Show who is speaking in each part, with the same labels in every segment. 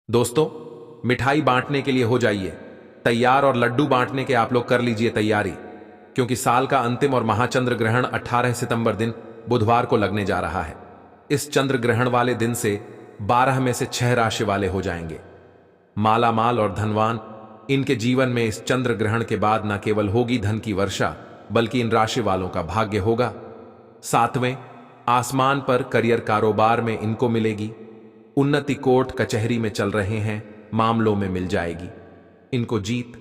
Speaker 1: दोस्तों, मिठाई बांटने के लिए हो जाइए तैयार और लड्डू बांटने के आप लोग कर लीजिए तैयारी, क्योंकि साल का अंतिम और महाचंद्र ग्रहण 18 सितंबर दिन बुधवार को लगने जा रहा है। इस चंद्र ग्रहण वाले दिन से 12 में से 6 राशि वाले हो जाएंगे माला माल और धनवान। इनके जीवन में इस चंद्र ग्रहण के बाद न केवल होगी धन की वर्षा, बल्कि इन राशि वालों का भाग्य होगा। 7वें आसमान पर करियर कारोबार में इनको मिलेगी उन्नति। कोर्ट कचहरी में चल रहे हैं मामलों में मिल जाएगी इनको जीत।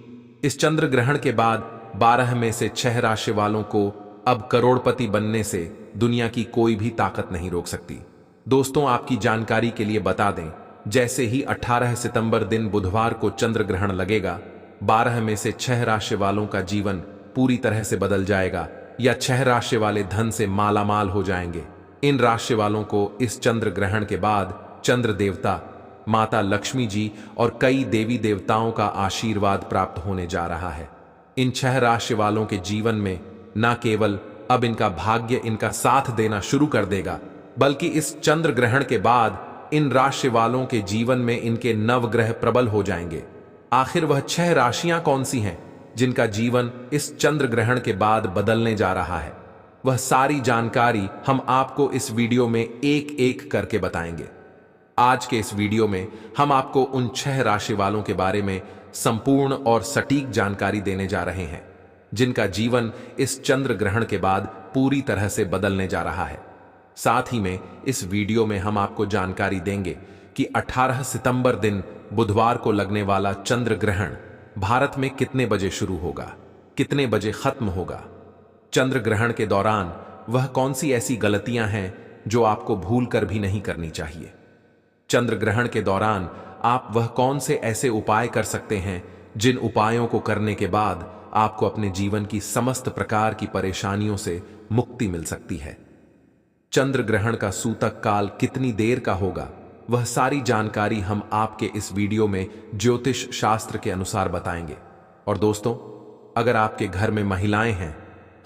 Speaker 1: इस चंद्र ग्रहण के बाद 12 में से 6 राशि वालों को अब करोड़पति बनने से दुनिया की कोई भी ताकत नहीं रोक सकती। दोस्तों, आपकी जानकारी के लिए बता दें, जैसे ही 18 सितंबर दिन बुधवार को चंद्र ग्रहण लगेगा, 12 में से 6 राशि वालों का जीवन पूरी तरह से बदल जाएगा या 6 राशि वाले धन से मालामाल हो जाएंगे। इन राशि वालों को इस चंद्र ग्रहण के बाद चंद्र देवता, माता लक्ष्मी जी और कई देवी देवताओं का आशीर्वाद प्राप्त होने जा रहा है। इन 6 राशि वालों के जीवन में न केवल अब इनका भाग्य इनका साथ देना शुरू कर देगा, बल्कि इस चंद्र ग्रहण के बाद इन राशि वालों के जीवन में इनके नवग्रह प्रबल हो जाएंगे। आखिर वह 6 राशियां कौन सी हैं जिनका जीवन इस चंद्र ग्रहण के बाद बदलने जा रहा है? वह सारी जानकारी हम आपको इस वीडियो में एक एक करके बताएंगे। आज के इस वीडियो में हम आपको उन 6 राशि वालों के बारे में संपूर्ण और सटीक जानकारी देने जा रहे हैं जिनका जीवन इस चंद्र ग्रहण के बाद पूरी तरह से बदलने जा रहा है। साथ ही में इस वीडियो में हम आपको जानकारी देंगे कि 18 सितंबर दिन बुधवार को लगने वाला चंद्र ग्रहण भारत में कितने बजे शुरू होगा, कितने बजे खत्म होगा। चंद्र ग्रहण के दौरान वह कौन सी ऐसी गलतियां हैं जो आपको भूल कर भी नहीं करनी चाहिए। चंद्र ग्रहण के दौरान आप वह कौन से ऐसे उपाय कर सकते हैं जिन उपायों को करने के बाद आपको अपने जीवन की समस्त प्रकार की परेशानियों से मुक्ति मिल सकती है। चंद्र ग्रहण का सूतक काल कितनी देर का होगा, वह सारी जानकारी हम आपके इस वीडियो में ज्योतिष शास्त्र के अनुसार बताएंगे। और दोस्तों, अगर आपके घर में महिलाएं हैं,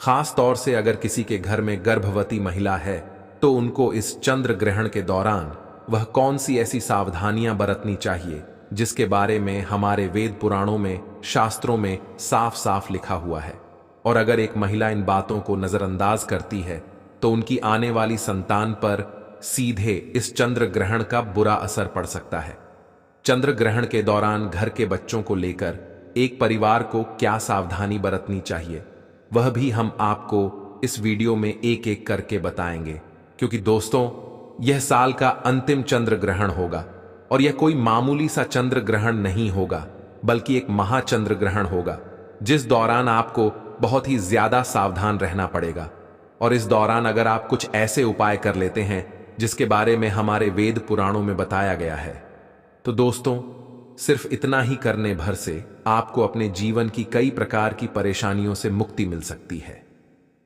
Speaker 1: खास तौर से अगर किसी के घर में गर्भवती महिला है, तो उनको इस चंद्र ग्रहण के दौरान वह कौन सी ऐसी सावधानियां बरतनी चाहिए जिसके बारे में हमारे वेद पुराणों में, शास्त्रों में साफ साफ लिखा हुआ है। और अगर एक महिला इन बातों को नजरअंदाज करती है तो उनकी आने वाली संतान पर सीधे इस चंद्र ग्रहण का बुरा असर पड़ सकता है। चंद्र ग्रहण के दौरान घर के बच्चों को लेकर एक परिवार को क्या सावधानी बरतनी चाहिए, वह भी हम आपको इस वीडियो में एक एक करके बताएंगे। क्योंकि दोस्तों, यह साल का अंतिम चंद्र ग्रहण होगा और यह कोई मामूली सा चंद्र ग्रहण नहीं होगा, बल्कि एक महाचंद्र ग्रहण होगा जिस दौरान आपको बहुत ही ज्यादा सावधान रहना पड़ेगा। और इस दौरान अगर आप कुछ ऐसे उपाय कर लेते हैं जिसके बारे में हमारे वेद पुराणों में बताया गया है, तो दोस्तों, सिर्फ इतना ही करने भर से आपको अपने जीवन की कई प्रकार की परेशानियों से मुक्ति मिल सकती है।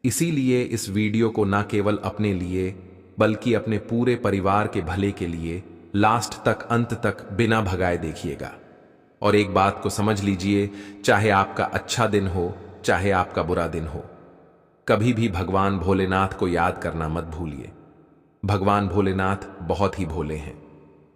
Speaker 1: इसीलिए इस वीडियो को न केवल अपने लिए बल्कि अपने पूरे परिवार के भले के लिए लास्ट तक, अंत तक बिना भगाए देखिएगा। और एक बात को समझ लीजिए, चाहे आपका अच्छा दिन हो चाहे आपका बुरा दिन हो, कभी भी भगवान भोलेनाथ को याद करना मत भूलिए। भगवान भोलेनाथ बहुत ही भोले हैं।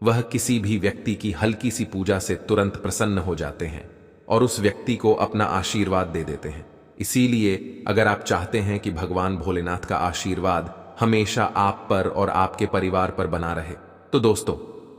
Speaker 1: वह किसी भी व्यक्ति की हल्की सी पूजा से तुरंत प्रसन्न हो जाते हैं और उस व्यक्ति को अपना आशीर्वाद दे देते हैं। इसीलिए अगर आप चाहते हैं कि भगवान भोलेनाथ का आशीर्वाद हमेशा आप पर और आपके परिवार पर बना रहे, तो दोस्तों,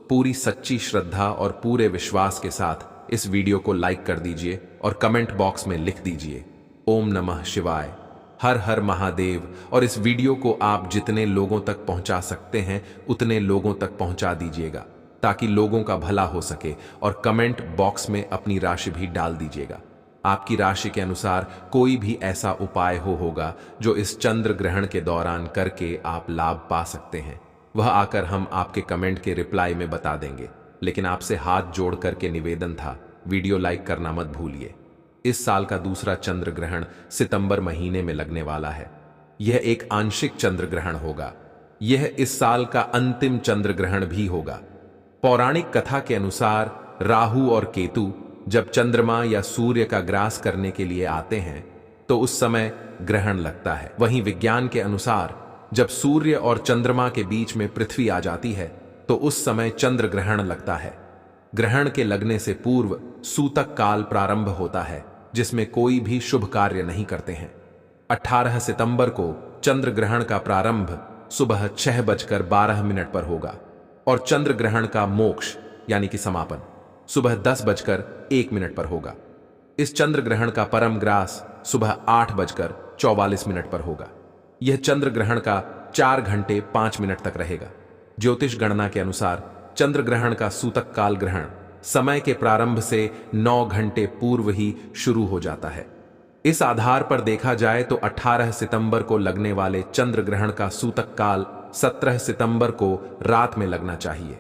Speaker 1: पूरी सच्ची श्रद्धा और पूरे विश्वास के साथ इस वीडियो को लाइक कर दीजिए और कमेंट बॉक्स में लिख दीजिए ओम नमः शिवाय, हर हर महादेव। और इस वीडियो को आप जितने लोगों तक पहुंचा सकते हैं उतने लोगों तक पहुंचा दीजिएगा, ताकि लोगों का भला हो सके। और कमेंट बॉक्स में अपनी राशि भी डाल दीजिएगा। आपकी राशि के अनुसार कोई भी ऐसा उपाय होगा जो इस चंद्र ग्रहण के दौरान करके आप लाभ पा सकते हैं, वह आकर हम आपके कमेंट के रिप्लाई में बता देंगे। लेकिन आपसे हाथ जोड़ करके निवेदन था, वीडियो लाइक करना मत भूलिए। इस साल का दूसरा चंद्र ग्रहण सितंबर महीने में लगने वाला है। यह एक आंशिक चंद्र ग्रहण होगा। यह इस साल का अंतिम चंद्र ग्रहण भी होगा। पौराणिक कथा के अनुसार राहु और केतु जब चंद्रमा या सूर्य का ग्रास करने के लिए आते हैं तो उस समय ग्रहण लगता है। वहीं विज्ञान के अनुसार जब सूर्य और चंद्रमा के बीच में पृथ्वी आ जाती है तो उस समय चंद्र ग्रहण लगता है। ग्रहण के लगने से पूर्व सूतक काल प्रारंभ होता है, जिसमें कोई भी शुभ कार्य नहीं करते हैं। 18 सितंबर को चंद्र ग्रहण का प्रारंभ सुबह 6:12 पर होगा और चंद्र ग्रहण का मोक्ष यानी कि समापन सुबह 10:01 पर होगा। इस चंद्र ग्रहण का परम ग्रास सुबह 8:44 पर होगा। यह चंद्र ग्रहण का 4 घंटे 5 मिनट तक रहेगा। ज्योतिष गणना के अनुसार चंद्र ग्रहण का सूतक काल ग्रहण समय के प्रारंभ से 9 घंटे पूर्व ही शुरू हो जाता है। इस आधार पर देखा जाए तो 18 सितंबर को लगने वाले चंद्र ग्रहण का सूतक काल 17 सितंबर को रात में लगना चाहिए।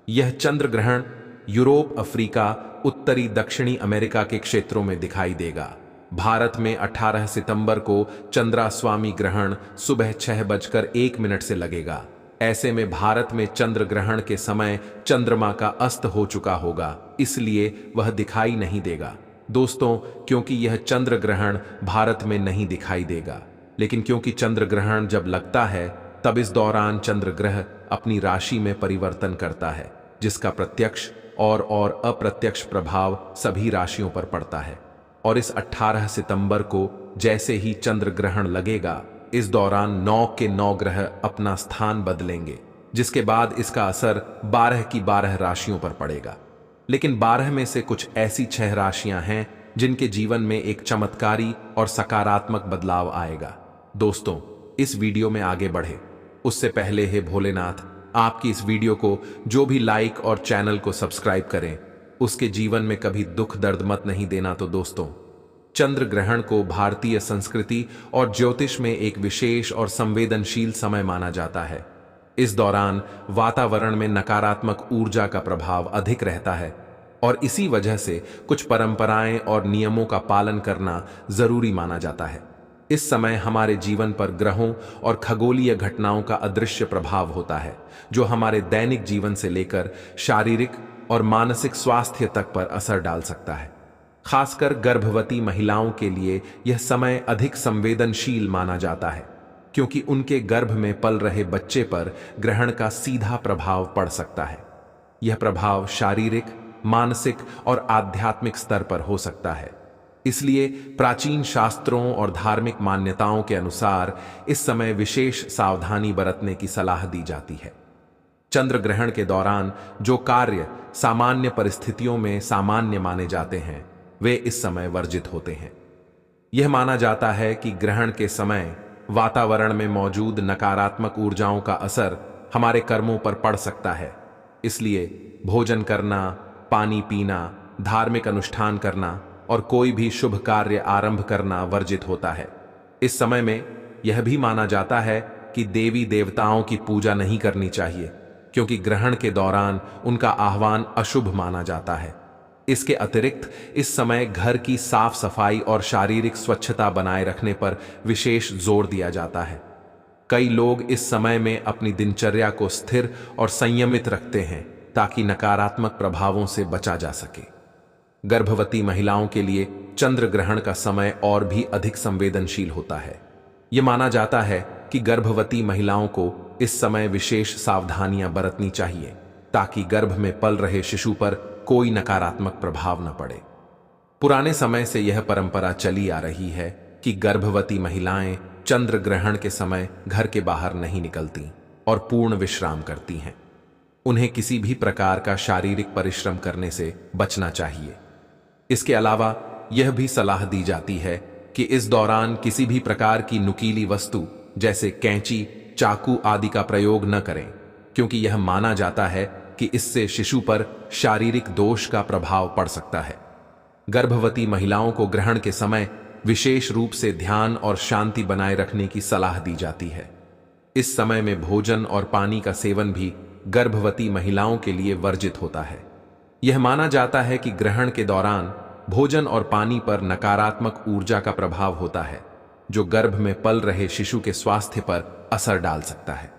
Speaker 1: यह चंद्र ग्रहण यूरोप, अफ्रीका, उत्तरी दक्षिणी अमेरिका के क्षेत्रों में दिखाई देगा। भारत में 18 सितंबर को चंद्रास्वामी ग्रहण सुबह 6:01 से लगेगा। ऐसे में भारत में चंद्र ग्रहण के समय चंद्रमा का अस्त हो चुका होगा, इसलिए वह दिखाई नहीं देगा। दोस्तों, क्योंकि यह चंद्र ग्रहण भारत में नहीं दिखाई देगा, लेकिन क्योंकि चंद्र ग्रहण जब लगता है तब इस दौरान चंद्र ग्रह अपनी राशि में परिवर्तन करता है, जिसका प्रत्यक्ष और अप्रत्यक्ष प्रभाव सभी राशियों पर पड़ता है। और इस 18 सितंबर को जैसे ही चंद्र ग्रहण लगेगा, इस दौरान 9 के 9 ग्रह अपना स्थान बदलेंगे, जिसके बाद इसका असर 12 की 12 राशियों पर पड़ेगा। लेकिन 12 में से कुछ ऐसी 6 राशियां हैं जिनके जीवन में एक चमत्कारी और सकारात्मक बदलाव आएगा। दोस्तों, इस वीडियो में आगे बढ़े उससे पहले हे भोलेनाथ, आपकी इस वीडियो को जो भी लाइक और चैनल को सब्सक्राइब करें, उसके जीवन में कभी दुख दर्द मत नहीं देना। तो दोस्तों, चंद्र ग्रहण को भारतीय संस्कृति और ज्योतिष में एक विशेष और संवेदनशील समय माना जाता है। इस दौरान वातावरण में नकारात्मक ऊर्जा का प्रभाव अधिक रहता है और इसी वजह से कुछ परंपराएं और नियमों का पालन करना जरूरी माना जाता है। इस समय हमारे जीवन पर ग्रहों और खगोलीय घटनाओं का अदृश्य प्रभाव होता है, जो हमारे दैनिक जीवन से लेकर शारीरिक और मानसिक स्वास्थ्य तक पर असर डाल सकता है। खासकर गर्भवती महिलाओं के लिए यह समय अधिक संवेदनशील माना जाता है, क्योंकि उनके गर्भ में पल रहे बच्चे पर ग्रहण का सीधा प्रभाव पड़ सकता है। यह प्रभाव शारीरिक, मानसिक और आध्यात्मिक स्तर पर हो सकता है। इसलिए प्राचीन शास्त्रों और धार्मिक मान्यताओं के अनुसार इस समय विशेष सावधानी बरतने की सलाह दी जाती है। चंद्र ग्रहण के दौरान जो कार्य सामान्य परिस्थितियों में सामान्य माने जाते हैं, वे इस समय वर्जित होते हैं। यह माना जाता है कि ग्रहण के समय वातावरण में मौजूद नकारात्मक ऊर्जाओं का असर हमारे कर्मों पर पड़ सकता है। इसलिए भोजन करना, पानी पीना, धार्मिक अनुष्ठान करना और कोई भी शुभ कार्य आरंभ करना वर्जित होता है। इस समय में यह भी माना जाता है कि देवी देवताओं की पूजा नहीं करनी चाहिए, क्योंकि ग्रहण के दौरान उनका आह्वान अशुभ माना जाता है। इसके अतिरिक्त इस समय घर की साफ सफाई और शारीरिक स्वच्छता बनाए रखने पर विशेष जोर दिया जाता है। कई लोग इस समय में अपनी दिनचर्या को स्थिर और संयमित रखते हैं, ताकि नकारात्मक प्रभावों से बचा जा सके। गर्भवती महिलाओं के लिए चंद्र ग्रहण का समय और भी अधिक संवेदनशील होता है। यह माना जाता है कि गर्भवती महिलाओं को इस समय विशेष सावधानियां बरतनी चाहिए, ताकि गर्भ में पल रहे शिशु पर कोई नकारात्मक प्रभाव न पड़े। पुराने समय से यह परंपरा चली आ रही है कि गर्भवती महिलाएं चंद्र ग्रहण के समय घर के बाहर नहीं निकलती और पूर्ण विश्राम करती हैं। उन्हें किसी भी प्रकार का शारीरिक परिश्रम करने से बचना चाहिए। इसके अलावा यह भी सलाह दी जाती है कि इस दौरान किसी भी प्रकार की नुकीली वस्तु जैसे कैंची, चाकू आदि का प्रयोग न करें, क्योंकि यह माना जाता है कि इससे शिशु पर शारीरिक दोष का प्रभाव पड़ सकता है। गर्भवती महिलाओं को ग्रहण के समय विशेष रूप से ध्यान और शांति बनाए रखने की सलाह दी जाती है। इस समय में भोजन और पानी का सेवन भी गर्भवती महिलाओं के लिए वर्जित होता है। यह माना जाता है कि ग्रहण के दौरान भोजन और पानी पर नकारात्मक ऊर्जा का प्रभाव होता है, जो गर्भ में पल रहे शिशु के स्वास्थ्य पर असर डाल सकता है।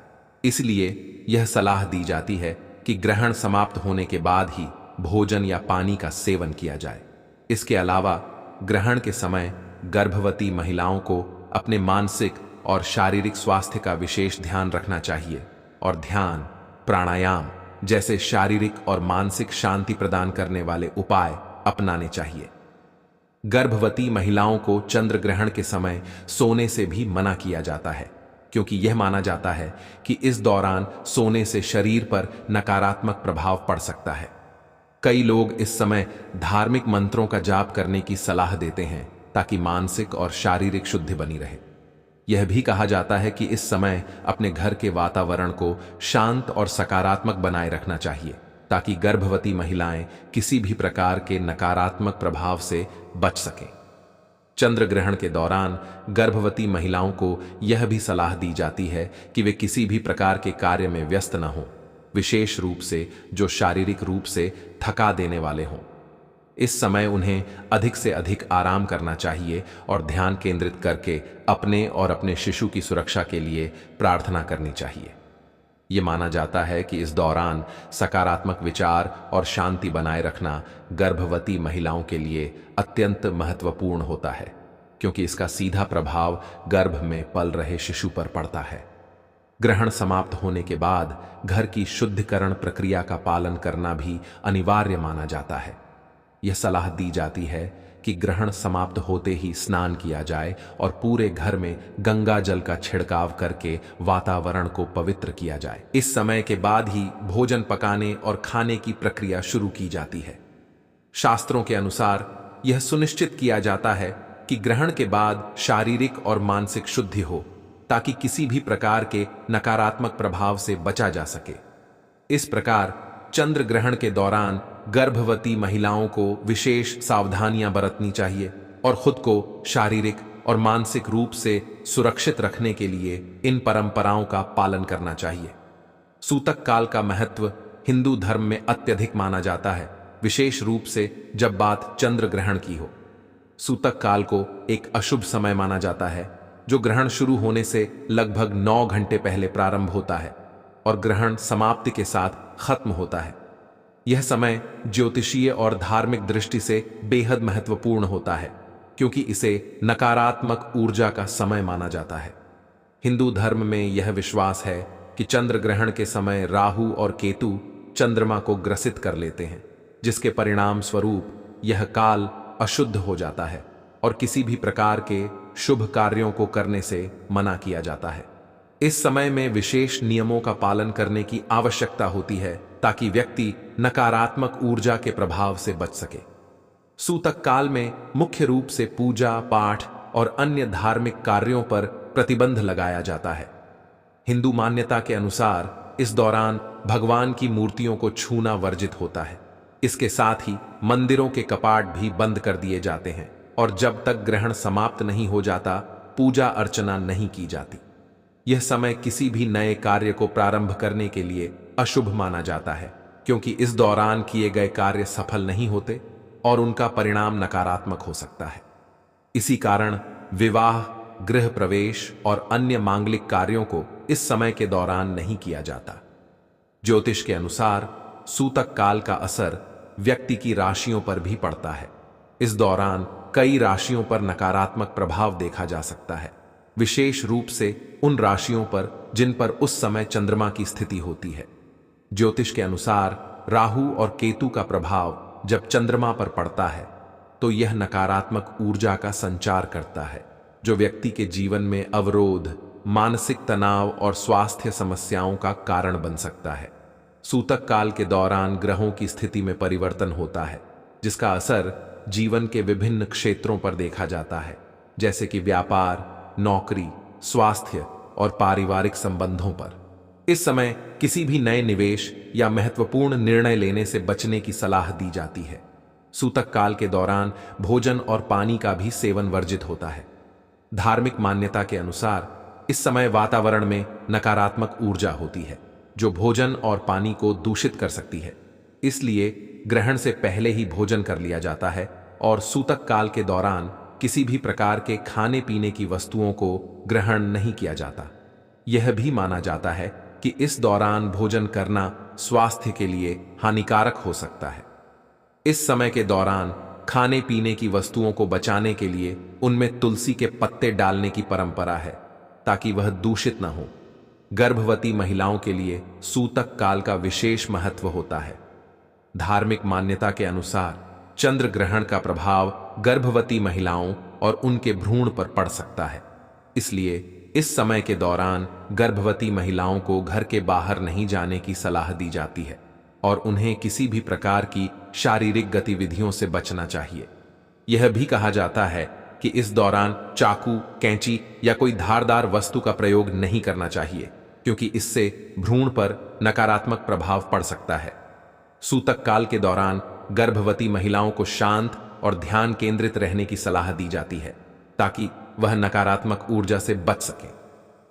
Speaker 1: इसलिए यह सलाह दी जाती है कि ग्रहण समाप्त होने के बाद ही भोजन या पानी का सेवन किया जाए। इसके अलावा ग्रहण के समय गर्भवती महिलाओं को अपने मानसिक और शारीरिक स्वास्थ्य का विशेष ध्यान रखना चाहिए और ध्यान, प्राणायाम जैसे शारीरिक और मानसिक शांति प्रदान करने वाले उपाय अपनाने चाहिए। गर्भवती महिलाओं को चंद्र ग्रहण के समय सोने से भी मना किया जाता है, क्योंकि यह माना जाता है कि इस दौरान सोने से शरीर पर नकारात्मक प्रभाव पड़ सकता है। कई लोग इस समय धार्मिक मंत्रों का जाप करने की सलाह देते हैं ताकि मानसिक और शारीरिक शुद्धि बनी रहे। यह भी कहा जाता है कि इस समय अपने घर के वातावरण को शांत और सकारात्मक बनाए रखना चाहिए ताकि गर्भवती महिलाएं किसी भी प्रकार के नकारात्मक प्रभाव से बच सकें। चंद्र ग्रहण के दौरान गर्भवती महिलाओं को यह भी सलाह दी जाती है कि वे किसी भी प्रकार के कार्य में व्यस्त न हों, विशेष रूप से जो शारीरिक रूप से थका देने वाले हों। इस समय उन्हें अधिक से अधिक आराम करना चाहिए और ध्यान केंद्रित करके अपने और अपने शिशु की सुरक्षा के लिए प्रार्थना करनी चाहिए। ये माना जाता है कि इस दौरान सकारात्मक विचार और शांति बनाए रखना गर्भवती महिलाओं के लिए अत्यंत महत्वपूर्ण होता है, क्योंकि इसका सीधा प्रभाव गर्भ में पल रहे शिशु पर पड़ता है। ग्रहण समाप्त होने के बाद घर की शुद्धिकरण प्रक्रिया का पालन करना भी अनिवार्य माना जाता है। यह सलाह दी जाती है कि ग्रहण समाप्त होते ही स्नान किया जाए और पूरे घर में गंगा जल का छिड़काव करके वातावरण को पवित्र किया जाए। इस समय के बाद ही भोजन पकाने और खाने की प्रक्रिया शुरू की जाती है। शास्त्रों के अनुसार यह सुनिश्चित किया जाता है कि ग्रहण के बाद शारीरिक और मानसिक शुद्धि हो ताकि किसी भी प्रकार के नकारात्मक प्रभाव से बचा जा सके। इस प्रकार चंद्र ग्रहण के दौरान गर्भवती महिलाओं को विशेष सावधानियां बरतनी चाहिए और खुद को शारीरिक और मानसिक रूप से सुरक्षित रखने के लिए इन परंपराओं का पालन करना चाहिए। सूतक काल का महत्व हिंदू धर्म में अत्यधिक माना जाता है, विशेष रूप से जब बात चंद्र ग्रहण की हो। सूतक काल को एक अशुभ समय माना जाता है, जो ग्रहण शुरू होने से लगभग 9 घंटे पहले प्रारंभ होता है और ग्रहण समाप्ति के साथ खत्म होता है। यह समय ज्योतिषीय और धार्मिक दृष्टि से बेहद महत्वपूर्ण होता है, क्योंकि इसे नकारात्मक ऊर्जा का समय माना जाता है। हिंदू धर्म में यह विश्वास है कि चंद्र ग्रहण के समय राहु और केतु चंद्रमा को ग्रसित कर लेते हैं, जिसके परिणाम स्वरूप यह काल अशुद्ध हो जाता है और किसी भी प्रकार के शुभ कार्यों को करने से मना किया जाता है। इस समय में विशेष नियमों का पालन करने की आवश्यकता होती है ताकि व्यक्ति नकारात्मक ऊर्जा के प्रभाव से बच सके। सूतक काल में मुख्य रूप से पूजा पाठ और अन्य धार्मिक कार्यों पर प्रतिबंध लगाया जाता है। हिंदू मान्यता के अनुसार इस दौरान भगवान की मूर्तियों को छूना वर्जित होता है। इसके साथ ही मंदिरों के कपाट भी बंद कर दिए जाते हैं और जब तक ग्रहण समाप्त नहीं हो जाता पूजा अर्चना नहीं की जाती। यह समय किसी भी नए कार्य को प्रारंभ करने के लिए अशुभ माना जाता है, क्योंकि इस दौरान किए गए कार्य सफल नहीं होते और उनका परिणाम नकारात्मक हो सकता है। इसी कारण विवाह, गृह प्रवेश और अन्य मांगलिक कार्यों को इस समय के दौरान नहीं किया जाता। ज्योतिष के अनुसार सूतक काल का असर व्यक्ति की राशियों पर भी पड़ता है। इस दौरान कई राशियों पर नकारात्मक प्रभाव देखा जा सकता है, विशेष रूप से उन राशियों पर जिन पर उस समय चंद्रमा की स्थिति होती है। ज्योतिष के अनुसार राहु और केतु का प्रभाव जब चंद्रमा पर पड़ता है तो यह नकारात्मक ऊर्जा का संचार करता है, जो व्यक्ति के जीवन में अवरोध, मानसिक तनाव और स्वास्थ्य समस्याओं का कारण बन सकता है। सूतक काल के दौरान ग्रहों की स्थिति में परिवर्तन होता है, जिसका असर जीवन के विभिन्न क्षेत्रों पर देखा जाता है, जैसे कि व्यापार, नौकरी, स्वास्थ्य और पारिवारिक संबंधों पर। इस समय किसी भी नए निवेश या महत्वपूर्ण निर्णय लेने से बचने की सलाह दी जाती है। सूतक काल के दौरान भोजन और पानी का भी सेवन वर्जित होता है। धार्मिक मान्यता के अनुसार इस समय वातावरण में नकारात्मक ऊर्जा होती है, जो भोजन और पानी को दूषित कर सकती है। इसलिए ग्रहण से पहले ही भोजन कर लिया जाता है और सूतक काल के दौरान किसी भी प्रकार के खाने पीने की वस्तुओं को ग्रहण नहीं किया जाता। यह भी माना जाता है कि इस दौरान भोजन करना स्वास्थ्य के लिए हानिकारक हो सकता है। इस समय के दौरान खाने पीने की वस्तुओं को बचाने के लिए उनमें तुलसी के पत्ते डालने की परंपरा है, ताकि वह दूषित न हो। गर्भवती महिलाओं के लिए सूतक काल का विशेष महत्व होता है। धार्मिक मान्यता के अनुसार चंद्र ग्रहण का प्रभाव गर्भवती महिलाओं और उनके भ्रूण पर पड़ सकता है। इसलिए इस समय के दौरान गर्भवती महिलाओं को घर के बाहर नहीं जाने की सलाह दी जाती है और उन्हें किसी भी प्रकार की शारीरिक गतिविधियों से बचना चाहिए। यह भी कहा जाता है कि इस दौरान चाकू, कैंची या कोई धारदार वस्तु का प्रयोग नहीं करना चाहिए, क्योंकि इससे भ्रूण पर नकारात्मक प्रभाव पड़ सकता है। सूतक काल के दौरान गर्भवती महिलाओं को शांत और ध्यान केंद्रित रहने की सलाह दी जाती है, ताकि वह नकारात्मक ऊर्जा से बच सके।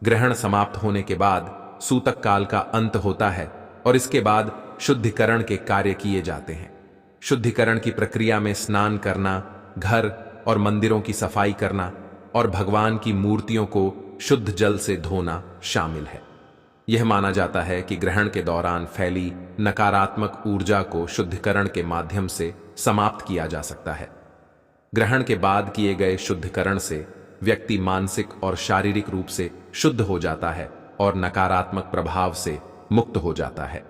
Speaker 1: ग्रहण समाप्त होने के बाद सूतक काल का अंत होता है और इसके बाद शुद्धिकरण के कार्य किए जाते हैं। शुद्धिकरण की प्रक्रिया में स्नान करना, घर और मंदिरों की सफाई करना और भगवान की मूर्तियों को शुद्ध जल से धोना शामिल है। यह माना जाता है कि ग्रहण के दौरान फैली नकारात्मक ऊर्जा को शुद्धिकरण के माध्यम से समाप्त किया जा सकता है। ग्रहण के बाद किए गए शुद्धिकरण से व्यक्ति मानसिक और शारीरिक रूप से शुद्ध हो जाता है और नकारात्मक प्रभाव से मुक्त हो जाता है।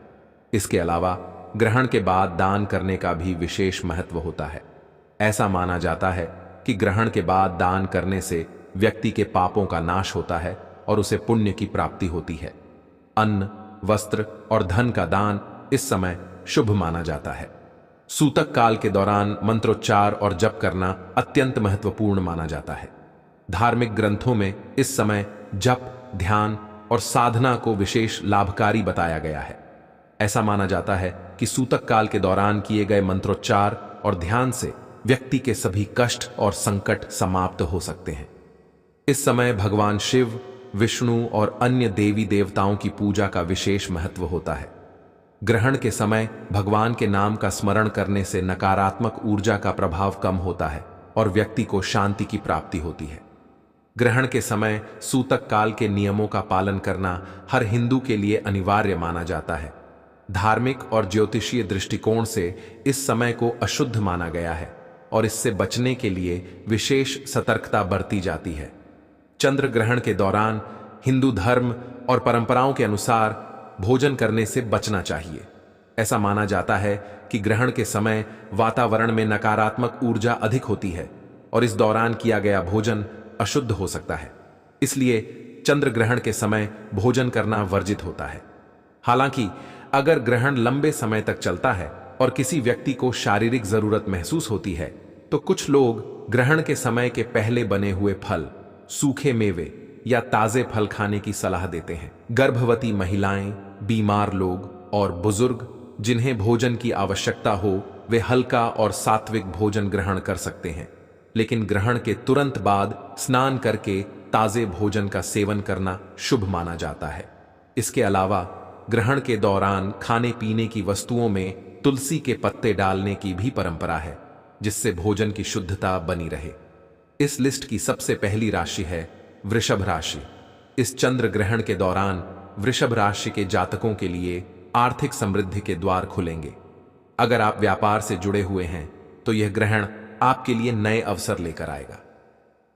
Speaker 1: इसके अलावा ग्रहण के बाद दान करने का भी विशेष महत्व होता है। ऐसा माना जाता है कि ग्रहण के बाद दान करने से व्यक्ति के पापों का नाश होता है और उसे पुण्य की प्राप्ति होती है। अन्न, वस्त्र और धन का दान इस समय शुभ माना जाता है। सूतक काल के दौरान मंत्रोच्चार और जप करना अत्यंत महत्वपूर्ण माना जाता है। धार्मिक ग्रंथों में इस समय जप, ध्यान और साधना को विशेष लाभकारी बताया गया है। ऐसा माना जाता है कि सूतक काल के दौरान किए गए मंत्रोच्चार और ध्यान से व्यक्ति के सभी कष्ट और संकट समाप्त हो सकते हैं। इस समय भगवान शिव, विष्णु और अन्य देवी देवताओं की पूजा का विशेष महत्व होता है। ग्रहण के समय भगवान के नाम का स्मरण करने से नकारात्मक ऊर्जा का प्रभाव कम होता है और व्यक्ति को शांति की प्राप्ति होती है। ग्रहण के समय सूतक काल के नियमों का पालन करना हर हिंदू के लिए अनिवार्य माना जाता है। धार्मिक और ज्योतिषीय दृष्टिकोण से इस समय को अशुद्ध माना गया है और इससे बचने के लिए विशेष सतर्कता बरती जाती है। चंद्र ग्रहण के दौरान हिंदू धर्म और परंपराओं के अनुसार भोजन करने से बचना चाहिए। ऐसा माना जाता है कि ग्रहण के समय वातावरण में नकारात्मक ऊर्जा अधिक होती है और इस दौरान किया गया भोजन अशुद्ध हो सकता है। इसलिए चंद्र ग्रहण के समय भोजन करना वर्जित होता है। हालांकि अगर ग्रहण लंबे समय तक चलता है और किसी व्यक्ति को शारीरिक जरूरत महसूस होती है, तो कुछ लोग ग्रहण के समय के पहले बने हुए फल, सूखे मेवे या ताजे फल खाने की सलाह देते हैं। गर्भवती महिलाएं, बीमार लोग और बुजुर्ग जिन्हें भोजन की आवश्यकता हो, वे हल्का और सात्विक भोजन ग्रहण कर सकते हैं, लेकिन ग्रहण के तुरंत बाद स्नान करके ताजे भोजन का सेवन करना शुभ माना जाता है। इसके अलावा ग्रहण के दौरान खाने पीने की वस्तुओं में तुलसी के पत्ते डालने की भी परंपरा है, जिससे भोजन की शुद्धता बनी रहे। इस लिस्ट की सबसे पहली राशि है वृषभ राशि। इस चंद्र ग्रहण के दौरान वृषभ राशि के जातकों के लिए आर्थिक समृद्धि के द्वार खुलेंगे। अगर आप व्यापार से जुड़े हुए हैं तो यह ग्रहण आपके लिए नए अवसर लेकर आएगा।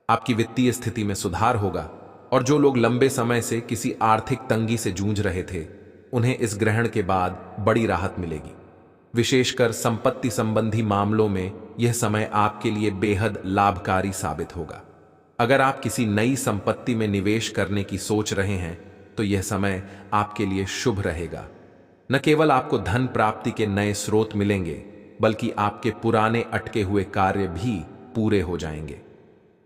Speaker 1: आपकी वित्तीय स्थिति में सुधार होगा और जो लोग लंबे समय से किसी आर्थिक तंगी से जूझ रहे थे, उन्हें इस ग्रहण के बाद बड़ी राहत मिलेगी। विशेषकर संपत्ति संबंधी मामलों में यह समय आपके लिए बेहद लाभकारी साबित होगा। अगर आप किसी नई संपत्ति में निवेश करने की सोच रहे हैं तो यह समय आपके लिए शुभ रहेगा। न केवल आपको धन प्राप्ति के नए स्रोत मिलेंगे, बल्कि आपके पुराने अटके हुए कार्य भी पूरे हो जाएंगे।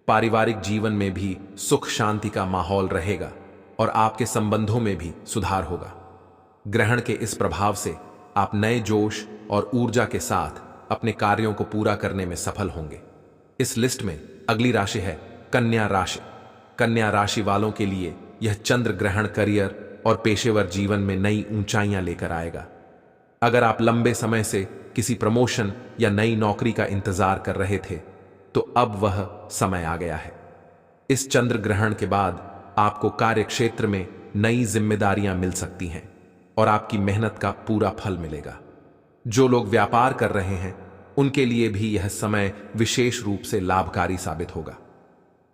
Speaker 1: पारिवारिक जीवन में भी सुख शांति का माहौल रहेगा और आपके संबंधों में भी सुधार होगा। ग्रहण के इस प्रभाव से आप नए जोश और ऊर्जा के साथ अपने कार्यों को पूरा करने में सफल होंगे। इस लिस्ट में अगली राशि है कन्या राशि। कन्या राशि वालों के लिए यह चंद्र ग्रहण करियर और पेशेवर जीवन में नई ऊंचाइयां लेकर आएगा। अगर आप लंबे समय से किसी प्रमोशन या नई नौकरी का इंतजार कर रहे थे, तो अब वह समय आ गया है। इस चंद्र ग्रहण के बाद आपको कार्य क्षेत्र में नई जिम्मेदारियां मिल सकती हैं और आपकी मेहनत का पूरा फल मिलेगा। जो लोग व्यापार कर रहे हैं, उनके लिए भी यह समय विशेष रूप से लाभकारी साबित होगा।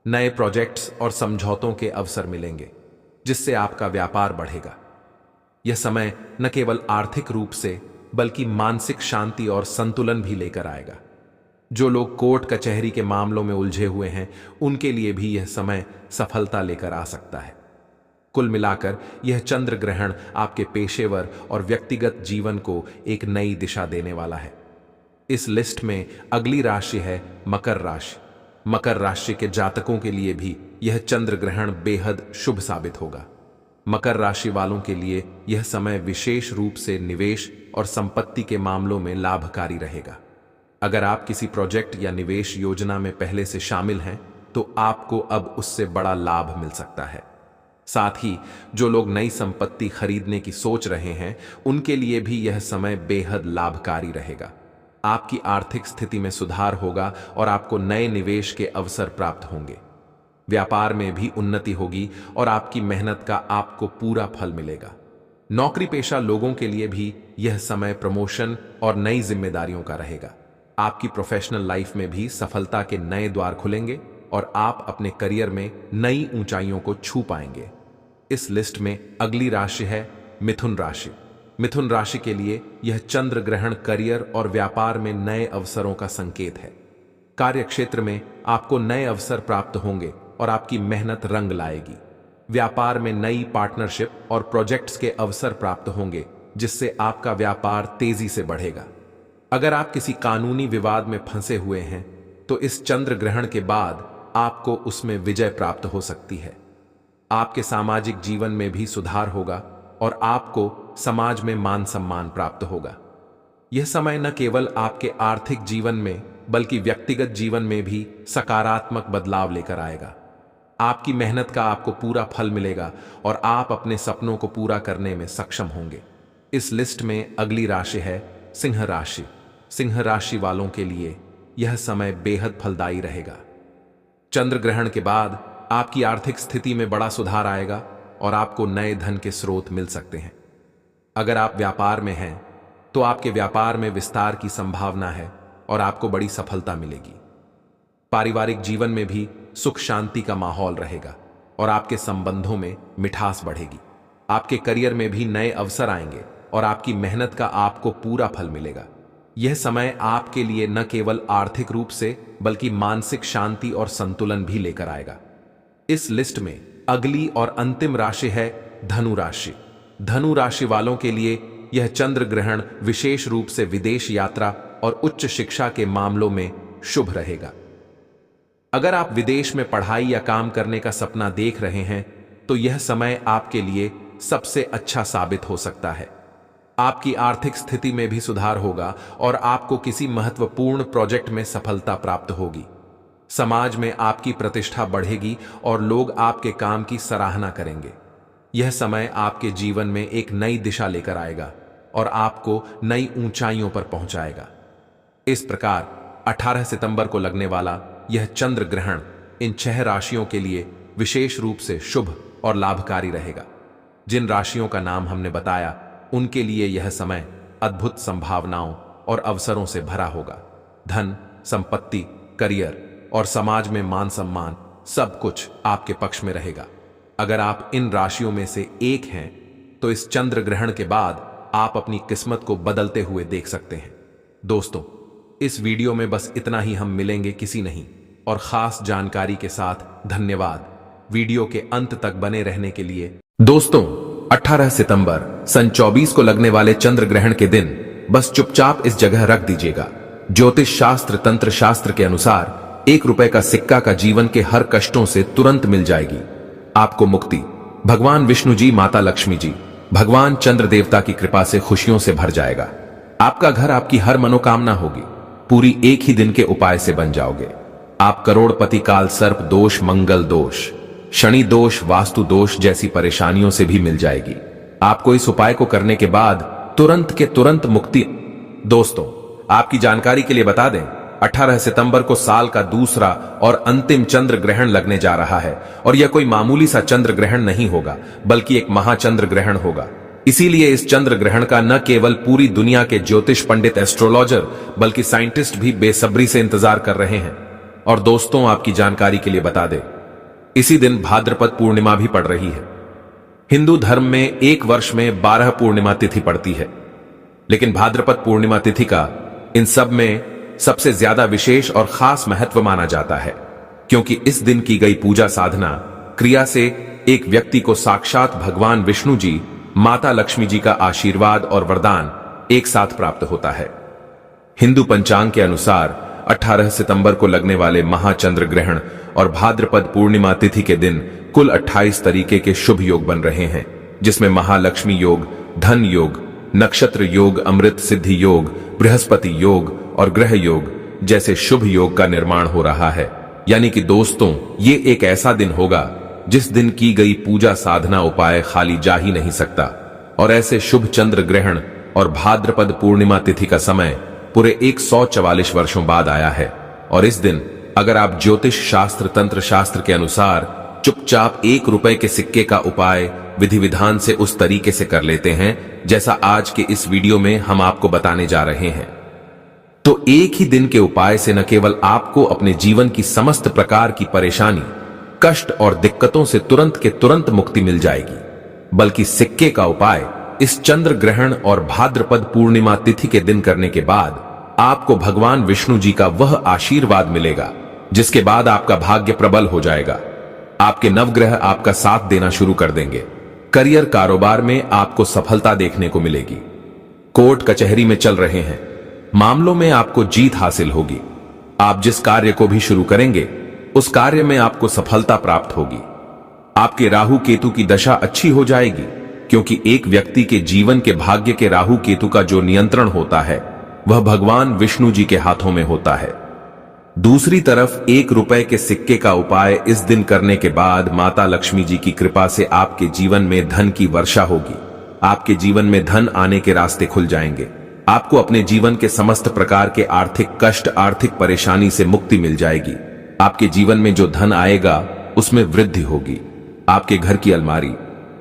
Speaker 1: नए प्रोजेक्ट्स और समझौतों के अवसर मिलेंगे। जिससे आपका व्यापार बढ़ेगा। यह समय न केवल आर्थिक रूप से बल्कि मानसिक शांति और संतुलन भी लेकर आएगा। जो लोग कोर्ट कचहरी के मामलों में उलझे हुए हैं, उनके लिए भी यह समय सफलता लेकर आ सकता है। कुल मिलाकर यह चंद्र ग्रहण आपके पेशेवर और व्यक्तिगत जीवन को एक नई दिशा देने वाला है। इस लिस्ट में अगली राशि है मकर राशि। मकर राशि के जातकों के लिए भी यह चंद्र ग्रहण बेहद शुभ साबित होगा। मकर राशि वालों के लिए यह समय विशेष रूप से निवेश और संपत्ति के मामलों में लाभकारी रहेगा। अगर आप किसी प्रोजेक्ट या निवेश योजना में पहले से शामिल हैं, तो आपको अब उससे बड़ा लाभ मिल सकता है। साथ ही जो लोग नई संपत्ति खरीदने की सोच रहे हैं, उनके लिए भी यह समय बेहद लाभकारी रहेगा। आपकी आर्थिक स्थिति में सुधार होगा और आपको नए निवेश के अवसर प्राप्त होंगे। व्यापार में भी उन्नति होगी और आपकी मेहनत का आपको पूरा फल मिलेगा। नौकरी पेशा लोगों के लिए भी यह समय प्रमोशन और नई जिम्मेदारियों का रहेगा। आपकी प्रोफेशनल लाइफ में भी सफलता के नए द्वार खुलेंगे और आप अपने करियर में नई ऊंचाइयों को छू पाएंगे। इस लिस्ट में अगली राशि है मिथुन राशि। मिथुन राशि के लिए यह चंद्र ग्रहण करियर और व्यापार में नए अवसरों का संकेत है। कार्य क्षेत्र में आपको नए अवसर प्राप्त होंगे और आपकी मेहनत रंग लाएगी। व्यापार में नई पार्टनरशिप और प्रोजेक्ट्स के अवसर प्राप्त होंगे, जिससे आपका व्यापार तेजी से बढ़ेगा। अगर आप किसी कानूनी विवाद में फंसे हुए हैं, तो इस चंद्र ग्रहण के बाद आपको उसमें विजय प्राप्त हो सकती है। आपके सामाजिक जीवन में भी सुधार होगा और आपको समाज में मान सम्मान प्राप्त होगा। यह समय न केवल आपके आर्थिक जीवन में बल्कि व्यक्तिगत जीवन में भी सकारात्मक बदलाव लेकर आएगा। आपकी मेहनत का आपको पूरा फल मिलेगा और आप अपने सपनों को पूरा करने में सक्षम होंगे। इस लिस्ट में अगली राशि है सिंह राशि। सिंह राशि वालों के लिए यह समय बेहद फलदायी रहेगा। चंद्र ग्रहण के बाद आपकी आर्थिक स्थिति में बड़ा सुधार आएगा और आपको नए धन के स्रोत मिल सकते हैं। अगर आप व्यापार में हैं, तो आपके व्यापार में विस्तार की संभावना है और आपको बड़ी सफलता मिलेगी। पारिवारिक जीवन में भी सुख शांति का माहौल रहेगा और आपके संबंधों में मिठास बढ़ेगी। आपके करियर में भी नए अवसर आएंगे और आपकी मेहनत का आपको पूरा फल मिलेगा। यह समय आपके लिए न केवल आर्थिक रूप से बल्कि मानसिक शांति और संतुलन भी लेकर आएगा। इस लिस्ट में अगली और अंतिम राशि है धनु राशि। धनु राशि वालों के लिए यह चंद्र ग्रहण विशेष रूप से विदेश यात्रा और उच्च शिक्षा के मामलों में शुभ रहेगा। अगर आप विदेश में पढ़ाई या काम करने का सपना देख रहे हैं, तो यह समय आपके लिए सबसे अच्छा साबित हो सकता है। आपकी आर्थिक स्थिति में भी सुधार होगा और आपको किसी महत्वपूर्ण प्रोजेक्ट में सफलता प्राप्त होगी। समाज में आपकी प्रतिष्ठा बढ़ेगी और लोग आपके काम की सराहना करेंगे। यह समय आपके जीवन में एक नई दिशा लेकर आएगा और आपको नई ऊंचाइयों पर पहुंचाएगा। इस प्रकार 18 सितंबर को लगने वाला यह चंद्र ग्रहण इन 6 राशियों के लिए विशेष रूप से शुभ और लाभकारी रहेगा। जिन राशियों का नाम हमने बताया, उनके लिए यह समय अद्भुत संभावनाओं और अवसरों से भरा होगा। धन, संपत्ति, करियर और समाज में मान सम्मान सब कुछ आपके पक्ष में रहेगा। अगर आप इन राशियों में से एक हैं, तो इस चंद्र ग्रहण के बाद आप अपनी किस्मत को बदलते हुए देख सकते हैं। दोस्तों, इस वीडियो में बस इतना ही। हम मिलेंगे किसी नहीं और खास जानकारी के साथ। धन्यवाद वीडियो के अंत तक बने रहने के लिए। दोस्तों, 18 सितंबर सन 24 को लगने वाले चंद्र ग्रहण के दिन बस चुपचाप इस जगह रख दीजिएगा। ज्योतिष शास्त्र, तंत्र शास्त्र के अनुसार 1 रुपए का सिक्का का जीवन के हर कष्टों से तुरंत मिल जाएगी। आपको मुक्ति भगवान विष्णु जी, माता लक्ष्मी जी, भगवान चंद्र देवता की कृपा से खुशियों से भर जाएगा। आपका घर, आपकी हर मनोकामना होगी पूरी एक ही दिन के उपाय से बन जाओगे। आप करोड़पति, काल सर्प दोष, मंगल दोष, शनि दोष, वास्तु दोष जैसी परेशानियों से भी मिल जाएगी। आपको इस उपाय को करने के बाद तुरंत के तुरंत मुक्ति। दोस्तों, आपकी जानकारी के लिए बता दें, 18 सितंबर को साल का दूसरा और अंतिम चंद्र ग्रहण लगने जा रहा है और यह कोई मामूली सा चंद्र ग्रहण नहीं होगा, बल्कि एक महाचंद्र ग्रहण होगा। इसीलिए इस चंद्र ग्रहण का न केवल पूरी दुनिया के ज्योतिष पंडित, एस्ट्रोलॉजर, बल्कि साइंटिस्ट भी बेसब्री से इंतजार कर रहे हैं। और दोस्तों, आपकी जानकारी के लिए बता दें, इसी दिन भाद्रपद पूर्णिमा भी पड़ रही है। हिंदू धर्म में एक वर्ष में 12 पूर्णिमा तिथि पड़ती है, लेकिन भाद्रपद पूर्णिमा तिथि का इन सब में सबसे ज्यादा विशेष और खास महत्व माना जाता है, क्योंकि इस दिन की गई पूजा साधना क्रिया से एक व्यक्ति को साक्षात भगवान विष्णु जी, माता लक्ष्मी जी का आशीर्वाद और वरदान एक साथ प्राप्त होता है। हिंदू पंचांग के अनुसार 18 सितंबर को लगने वाले महाचंद्र ग्रहण और भाद्रपद पूर्णिमा तिथि के दिन कुल 28 तरीके के शुभ योग बन रहे हैं, जिसमें महालक्ष्मी योग, धन योग, नक्षत्र योग, अमृत सिद्धि योग, बृहस्पति योग और ग्रह योग जैसे शुभ योग का निर्माण हो रहा है। यानी कि दोस्तों, ये एक ऐसा दिन होगा जिस दिन की गई पूजा साधना उपाय खाली जा ही नहीं सकता। और ऐसे शुभ चंद्र ग्रहण और भाद्रपद पूर्णिमा तिथि का समय पूरे 144 वर्षों बाद आया है। और इस दिन अगर आप ज्योतिष शास्त्र, तंत्र शास्त्र के अनुसार चुपचाप 1 रुपए के सिक्के का उपाय विधि विधान से उस तरीके से कर लेते हैं जैसा आज के इस वीडियो में हम आपको बताने जा रहे हैं, तो एक ही दिन के उपाय से न केवल आपको अपने जीवन की समस्त प्रकार की परेशानी, कष्ट और दिक्कतों से तुरंत के तुरंत मुक्ति मिल जाएगी, बल्कि सिक्के का उपाय इस चंद्र ग्रहण और भाद्रपद पूर्णिमा तिथि के दिन करने के बाद आपको भगवान विष्णु जी का वह आशीर्वाद मिलेगा जिसके बाद आपका भाग्य प्रबल हो जाएगा। आपके नवग्रह आपका साथ देना शुरू कर देंगे। करियर, कारोबार में आपको सफलता देखने को मिलेगी। कोर्ट कचहरी में चल रहे हैं, मामलों में आपको जीत हासिल होगी। आप जिस कार्य को भी शुरू करेंगे उस कार्य में आपको सफलता प्राप्त होगी। आपके राहु केतु की दशा अच्छी हो जाएगी, क्योंकि एक व्यक्ति के जीवन के भाग्य के राहु केतु का जो नियंत्रण होता है वह भगवान विष्णु जी के हाथों में होता है। दूसरी तरफ 1 रुपए के सिक्के का उपाय इस दिन करने के बाद माता लक्ष्मी जी की कृपा से आपके जीवन में धन की वर्षा होगी। आपके जीवन में धन आने के रास्ते खुल जाएंगे। आपको अपने जीवन के समस्त प्रकार के आर्थिक कष्ट, आर्थिक परेशानी से मुक्ति मिल जाएगी। आपके जीवन में जो धन आएगा उसमें वृद्धि होगी। आपके घर की अलमारी,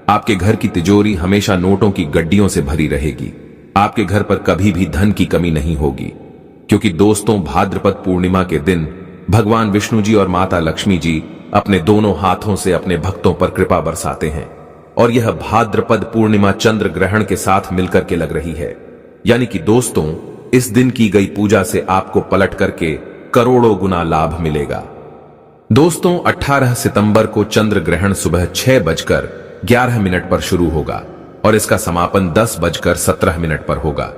Speaker 1: आपके घर की तिजोरी हमेशा नोटों की गड्डियों से भरी रहेगी। आपके घर पर कभी भी धन की कमी नहीं होगी, क्योंकि दोस्तों, भाद्रपद पूर्णिमा के दिन भगवान विष्णु जी और माता लक्ष्मी जी अपने दोनों हाथों से अपने भक्तों पर कृपा बरसाते हैं। और यह भाद्रपद पूर्णिमा चंद्र ग्रहण के साथ मिलकर के लग रही है। यानी कि दोस्तों, इस दिन की गई पूजा से आपको पलट करके करोड़ों गुना लाभ मिलेगा। दोस्तों, 18 सितंबर को चंद्र ग्रहण सुबह 6:11 पर शुरू होगा और इसका समापन 10:17 पर होगा।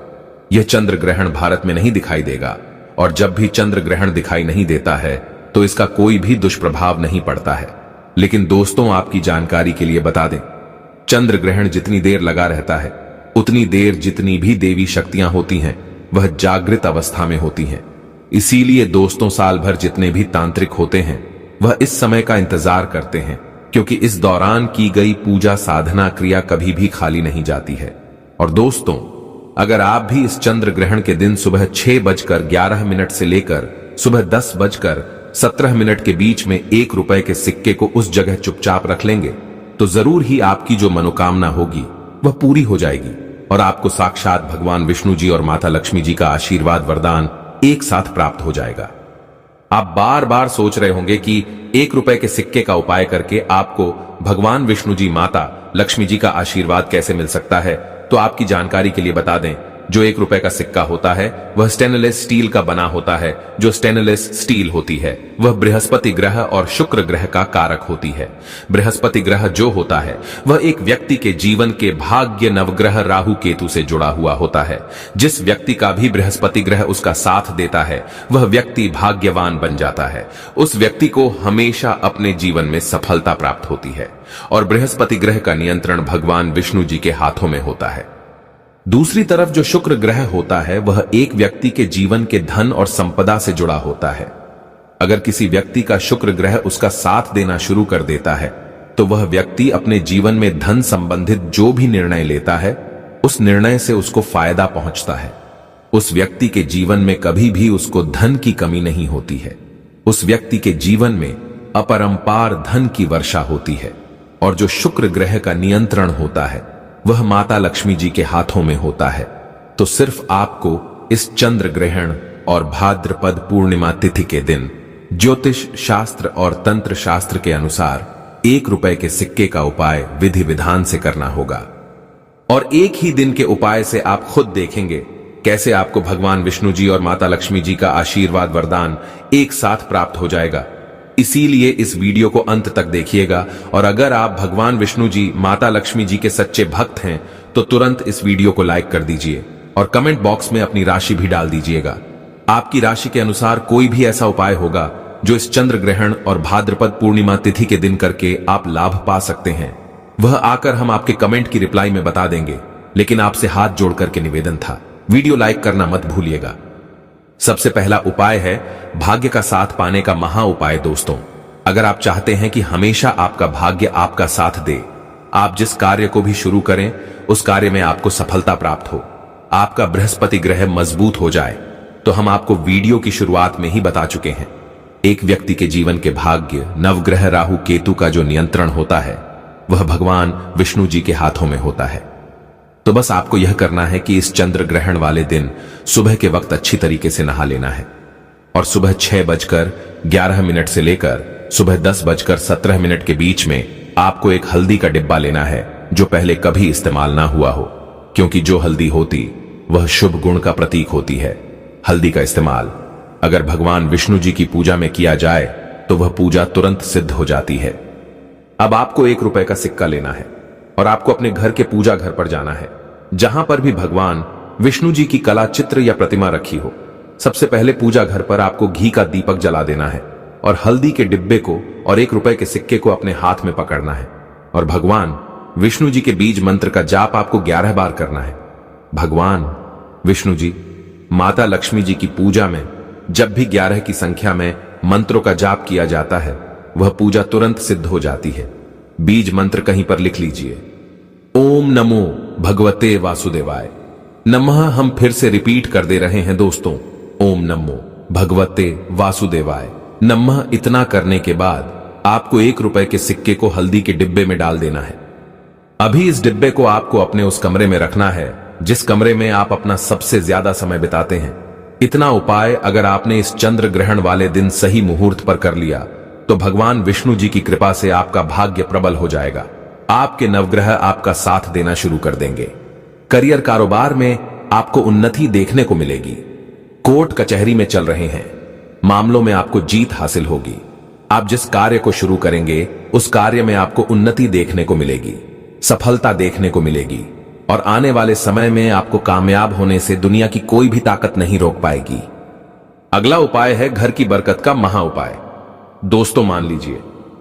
Speaker 1: यह चंद्र ग्रहण भारत में नहीं दिखाई देगा, और जब भी चंद्र ग्रहण दिखाई नहीं देता है तो इसका कोई भी दुष्प्रभाव नहीं पड़ता है। लेकिन दोस्तों, आपकी जानकारी के लिए बता दें, चंद्र ग्रहण जितनी देर लगा रहता है उतनी देर जितनी भी देवी शक्तियां होती हैं वह जागृत अवस्था में होती हैं। इसीलिए दोस्तों, साल भर जितने भी तांत्रिक होते हैं वह इस समय का इंतजार करते हैं, क्योंकि इस दौरान की गई पूजा साधना क्रिया कभी भी खाली नहीं जाती है। और दोस्तों, अगर आप भी इस चंद्र ग्रहण के दिन सुबह 6:11 से लेकर सुबह 10:17 के बीच में 1 रुपए के सिक्के को उस जगह चुपचाप रख लेंगे तो जरूर ही आपकी जो मनोकामना होगी वह पूरी हो जाएगी और आपको साक्षात भगवान विष्णु जी और माता लक्ष्मी जी का आशीर्वाद, वरदान एक साथ प्राप्त हो जाएगा। आप बार बार सोच रहे होंगे कि 1 रुपए के सिक्के का उपाय करके आपको भगवान विष्णु जी, माता लक्ष्मी जी का आशीर्वाद कैसे मिल सकता है। तो आपकी जानकारी के लिए बता दें, जो 1 रुपए का सिक्का होता है वह स्टेनलेस स्टील का बना होता है। जो स्टेनलेस स्टील होती है वह बृहस्पति ग्रह और शुक्र ग्रह का कारक होती है। बृहस्पति ग्रह जो होता है वह एक व्यक्ति के जीवन के भाग्य नवग्रह राहु केतु से जुड़ा हुआ होता है। जिस व्यक्ति का भी बृहस्पति ग्रह उसका साथ देता है वह व्यक्ति भाग्यवान बन जाता है। उस व्यक्ति को हमेशा अपने जीवन में सफलता प्राप्त होती है और बृहस्पति ग्रह का नियंत्रण भगवान विष्णु जी के हाथों में होता है। दूसरी तरफ जो शुक्र ग्रह होता है वह एक व्यक्ति के जीवन के धन और संपदा से जुड़ा होता है। अगर किसी व्यक्ति का शुक्र ग्रह उसका साथ देना शुरू कर देता है तो वह व्यक्ति अपने जीवन में धन संबंधित जो भी निर्णय लेता है उस निर्णय से उसको फायदा पहुंचता है। उस व्यक्ति के जीवन में कभी भी उसको धन की कमी नहीं होती है। उस व्यक्ति के जीवन में अपरंपार धन की वर्षा होती है। और जो शुक्र ग्रह का नियंत्रण होता है वह माता लक्ष्मी जी के हाथों में होता है। तो सिर्फ आपको इस चंद्र ग्रहण और भाद्रपद पूर्णिमा तिथि के दिन ज्योतिष शास्त्र और तंत्र शास्त्र के अनुसार ₹1 के सिक्के का उपाय विधि विधान से करना होगा। और एक ही दिन के उपाय से आप खुद देखेंगे कैसे आपको भगवान विष्णु जी और माता लक्ष्मी जी का आशीर्वाद वरदान एक साथ प्राप्त हो जाएगा। इसीलिए इस वीडियो को अंत तक देखिएगा, और अगर आप भगवान विष्णु जी माता लक्ष्मी जी के सच्चे भक्त हैं तो तुरंत इस वीडियो को लाइक कर दीजिए और कमेंट बॉक्स में अपनी राशि भी डाल दीजिएगा। आपकी राशि के अनुसार कोई भी ऐसा उपाय होगा जो इस चंद्र ग्रहण और भाद्रपद पूर्णिमा तिथि के दिन करके आप लाभ पा सकते हैं, वह आकर हम आपके कमेंट की रिप्लाई में बता देंगे। लेकिन आपसे हाथ जोड़ करके निवेदन था, वीडियो लाइक करना मत भूलिएगा। सबसे पहला उपाय है भाग्य का साथ पाने का महा उपाय। दोस्तों, अगर आप चाहते हैं कि हमेशा आपका भाग्य आपका साथ दे, आप जिस कार्य को भी शुरू करें उस कार्य में आपको सफलता प्राप्त हो, आपका बृहस्पति ग्रह मजबूत हो जाए, तो हम आपको वीडियो की शुरुआत में ही बता चुके हैं। एक व्यक्ति के जीवन के भाग्य नवग्रह राहु केतु का जो नियंत्रण होता है वह भगवान विष्णु जी के हाथों में होता है। तो बस आपको यह करना है कि इस चंद्र ग्रहण वाले दिन सुबह के वक्त अच्छी तरीके से नहा लेना है और सुबह 6:11 से लेकर सुबह 10:17 के बीच में आपको एक हल्दी का डिब्बा लेना है जो पहले कभी इस्तेमाल ना हुआ हो, क्योंकि जो हल्दी होती वह शुभ गुण का प्रतीक होती है। हल्दी का इस्तेमाल अगर भगवान विष्णु जी की पूजा में किया जाए तो वह पूजा तुरंत सिद्ध हो जाती है। अब आपको ₹1 का सिक्का लेना है और आपको अपने घर के पूजा घर पर जाना है, जहां पर भी भगवान विष्णु जी की कला चित्र या प्रतिमा रखी हो। सबसे पहले पूजा घर पर आपको घी का दीपक जला देना है और हल्दी के डिब्बे को और ₹1 के सिक्के को अपने हाथ में पकड़ना है और भगवान विष्णु जी के बीज मंत्र का जाप आपको 11 बार करना है। भगवान विष्णु जी माता लक्ष्मी जी की पूजा में जब भी 11 की संख्या में मंत्रों का जाप किया जाता है वह पूजा तुरंत सिद्ध हो जाती है। बीज मंत्र कहीं पर लिख लीजिए, ओम नमो भगवते वासुदेवाय नमः। हम फिर से रिपीट कर दे रहे हैं दोस्तों, ओम नमो भगवते वासुदेवाय नमः। इतना करने के बाद आपको ₹1 के सिक्के को हल्दी के डिब्बे में डाल देना है। अभी इस डिब्बे को आपको अपने उस कमरे में रखना है जिस कमरे में आप अपना सबसे ज्यादा समय बिताते हैं। इतना उपाय अगर आपने इस चंद्र ग्रहण वाले दिन सही मुहूर्त पर कर लिया तो भगवान विष्णु जी की कृपा से आपका भाग्य प्रबल हो जाएगा। आपके नवग्रह आपका साथ देना शुरू कर देंगे। करियर कारोबार में आपको उन्नति देखने को मिलेगी। कोर्ट कचहरी में चल रहे हैं, मामलों में आपको जीत हासिल होगी। आप जिस कार्य को शुरू करेंगे उस कार्य में आपको उन्नति देखने को मिलेगी, सफलता देखने को मिलेगी और आने वाले समय में आपको कामयाब होने से दुनिया की कोई भी ताकत नहीं रोक पाएगी। अगला उपाय है घर की बरकत का महा उपाय। दोस्तों, मान लीजिए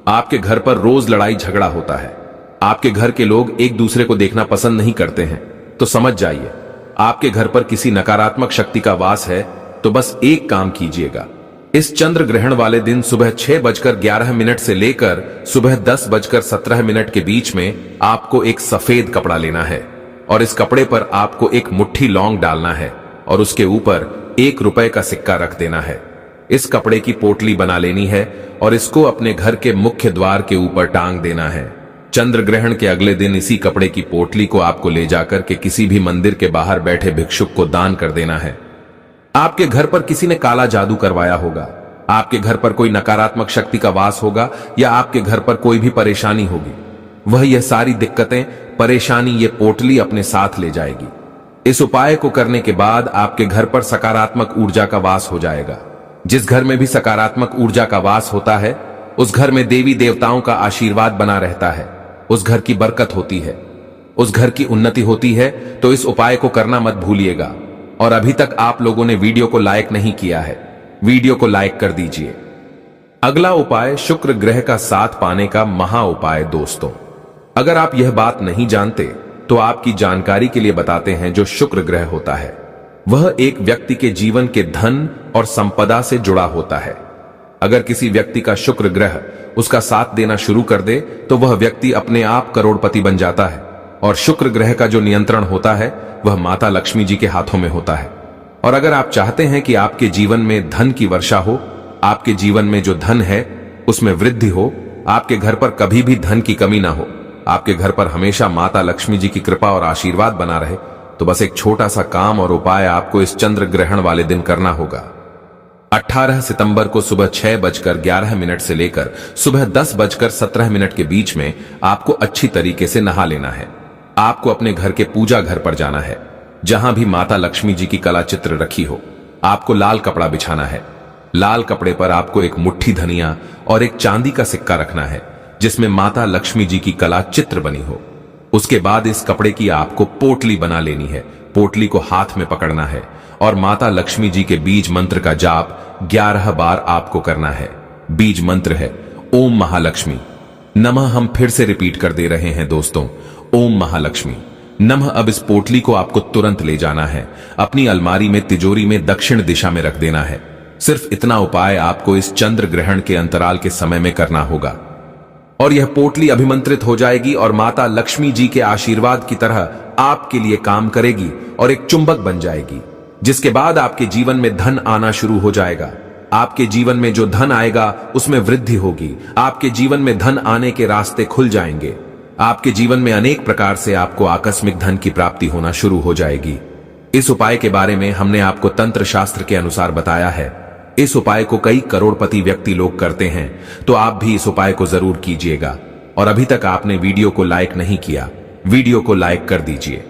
Speaker 1: आपके घर पर रोज लड़ाई झगड़ा होता है, आपके घर के लोग एक दूसरे को देखना पसंद नहीं करते हैं, तो समझ जाइए आपके घर पर किसी नकारात्मक शक्ति का वास है। तो बस एक काम कीजिएगा, इस चंद्र ग्रहण वाले दिन सुबह 6:11 से लेकर सुबह 10:17 के बीच में आपको एक सफेद कपड़ा लेना है और इस कपड़े पर आपको एक मुट्ठी लौंग डालना है और उसके ऊपर ₹1 का सिक्का रख देना है। इस कपड़े की पोटली बना लेनी है और इसको अपने घर के मुख्य द्वार के ऊपर टांग देना है। चंद्र ग्रहण के अगले दिन इसी कपड़े की पोटली को आपको ले जाकर के किसी भी मंदिर के बाहर बैठे भिक्षुक को दान कर देना है। आपके घर पर किसी ने काला जादू करवाया होगा, आपके घर पर कोई नकारात्मक शक्ति का वास होगा या आपके घर पर कोई भी परेशानी होगी, वह यह सारी दिक्कतें परेशानी ये पोटली अपने साथ ले जाएगी। इस उपाय को करने के बाद आपके घर पर सकारात्मक ऊर्जा का वास हो जाएगा। जिस घर में भी सकारात्मक ऊर्जा का वास होता है उस घर में देवी देवताओं का आशीर्वाद बना रहता है, उस घर की बरकत होती है, उस घर की उन्नति होती है। तो इस उपाय को करना मत भूलिएगा। और अभी तक आप लोगों ने वीडियो को लाइक नहीं किया है, वीडियो को लाइक कर दीजिए। अगला उपाय शुक्र ग्रह का साथ पाने का महा उपाय। दोस्तों, अगर आप यह बात नहीं जानते तो आपकी जानकारी के लिए बताते हैं। जो शुक्र ग्रह होता है वह एक व्यक्ति के जीवन के धन और संपदा से जुड़ा होता है। अगर किसी व्यक्ति का शुक्र ग्रह उसका साथ देना शुरू कर दे तो वह व्यक्ति अपने आप करोड़पति बन जाता है। और शुक्र ग्रह का जो नियंत्रण होता है वह माता लक्ष्मी जी के हाथों में होता है। और अगर आप चाहते हैं कि आपके जीवन में धन की वर्षा हो, आपके जीवन में जो धन है उसमें वृद्धि हो, आपके घर पर कभी भी धन की कमी ना हो, आपके घर पर हमेशा माता लक्ष्मी जी की कृपा और आशीर्वाद बना रहे, तो बस एक छोटा सा काम और उपाय आपको इस चंद्र ग्रहण वाले दिन करना होगा। 18 सितंबर को सुबह 6:11 से लेकर सुबह 10:17 के बीच में आपको अच्छी तरीके से नहा लेना है। आपको अपने घर के पूजा घर पर जाना है, जहां भी माता लक्ष्मी जी की कला चित्र रखी हो। आपको लाल कपड़ा बिछाना है। लाल कपड़े पर आपको एक मुट्ठी धनिया और एक चांदी का सिक्का रखना है, जिसमें माता लक्ष्मी जी की कला चित्र बनी हो। उसके बाद इस कपड़े की आपको पोटली बना लेनी है। पोटली को हाथ में पकड़ना है और माता लक्ष्मी जी के बीज मंत्र का जाप 11 बार आपको करना है। बीज मंत्र है ओम महालक्ष्मी नमः। हम फिर से रिपीट कर दे रहे हैं दोस्तों, ओम महालक्ष्मी नमः। अब इस पोटली को आपको तुरंत ले जाना है, अपनी अलमारी में तिजोरी में दक्षिण दिशा में रख देना है। सिर्फ इतना उपाय आपको इस चंद्र ग्रहण के अंतराल के समय में करना होगा और यह पोटली अभिमंत्रित हो जाएगी और माता लक्ष्मी जी के आशीर्वाद की तरह आपके लिए काम करेगी और एक चुंबक बन जाएगी, जिसके बाद आपके जीवन में धन आना शुरू हो जाएगा। आपके जीवन में जो धन आएगा उसमें वृद्धि होगी। आपके जीवन में धन आने के रास्ते खुल जाएंगे। आपके जीवन में अनेक प्रकार से आपको आकस्मिक धन की प्राप्ति होना शुरू हो जाएगी। इस उपाय के बारे में हमने आपको तंत्र शास्त्र के अनुसार बताया है। इस उपाय को कई करोड़पति व्यक्ति लोग करते हैं, तो आप भी इस उपाय को जरूर कीजिएगा। और अभी तक आपने वीडियो को लाइक नहीं किया, वीडियो को लाइक कर दीजिए।